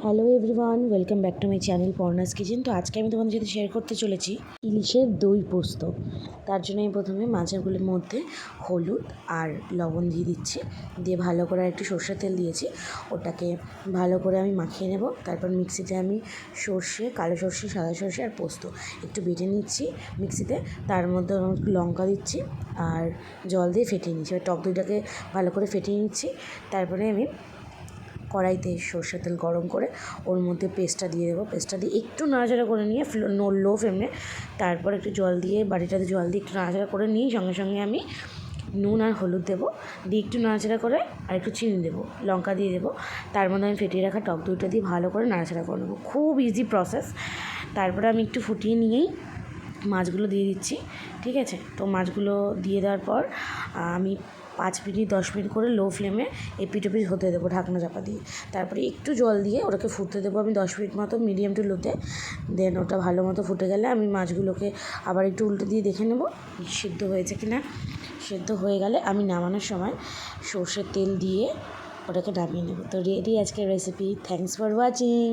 Hello everyone, welcome back to my channel Parna's kitchen. তো আজকে আমি তোমাদের সাথে শেয়ার করতে চলেছি ইলিশের দই পোস্ত। তার জন্য আমি প্রথমে মাছগুলোর মধ্যে হলুদ আর লবণ দিয়ে দিচ্ছি, দিয়ে ভালো করে একটু সর্ষের তেল দিয়েছি, ওটাকে ভালো করে আমি মাখিয়ে নেব। তারপর মিক্সিতে আমি সর্ষে, কালো সর্ষে, সাদা সর্ষে আর পোস্ত একটু বেটে নিচ্ছি মিক্সিতে। তার মধ্যে লঙ্কা দিচ্ছি আর জল দিয়ে ফেটিয়ে নিচ্ছি। এবার টক দইটাকে ভালো করে ফেটিয়ে নিচ্ছি। তারপরে আমি কড়াইতে সর্ষের তেল গরম করে ওর মধ্যে পেস্টটা দিয়ে দেবো। পেস্টটা দিয়ে একটু নাড়াচাড়া করে নিয়ে লো ফ্লেমে, তারপর একটু জল দিয়ে, বাটিটাতে জল দিয়ে একটু নাড়াচাড়া করে নিয়ে সঙ্গে সঙ্গে আমি নুন আর হলুদ দেবো, দিয়ে একটু নাড়াচাড়া করে আর একটু চিনি দেবো, লঙ্কা দিয়ে দেবো। তার মধ্যে আমি ফেটিয়ে রাখা টক দইটা দিয়ে ভালো করে নাড়াচাড়া করে নেবো। খুব ইজি প্রসেস। তারপরে আমি একটু ফুটিয়ে নিয়েই মাছগুলো দিয়ে দিচ্ছি। ঠিক আছে, তো মাছগুলো দিয়ে দেওয়ার পর আমি 5 মিনিট 10 মিনিট করে লো ফ্লেমে এপিট ওপিট হতে দেবো ঢাকনা চাপা দিয়ে। তারপরে একটু জল দিয়ে ওটাকে ফুটতে দেবো আমি 10 মিনিট মতো, মিডিয়াম টু লোতে। দেন ওটা ভালো মতো ফুটে গেলে আমি মাছগুলোকে আবার একটু উল্টে দিয়ে দেখে নেবো সিদ্ধ হয়েছে কি না। সিদ্ধ হয়ে গেলে আমি নামানোর সময় সর্ষের তেল দিয়ে ওটাকে নামিয়ে নেবো। তো রেডি আজকের রেসিপি। Thanks for watching.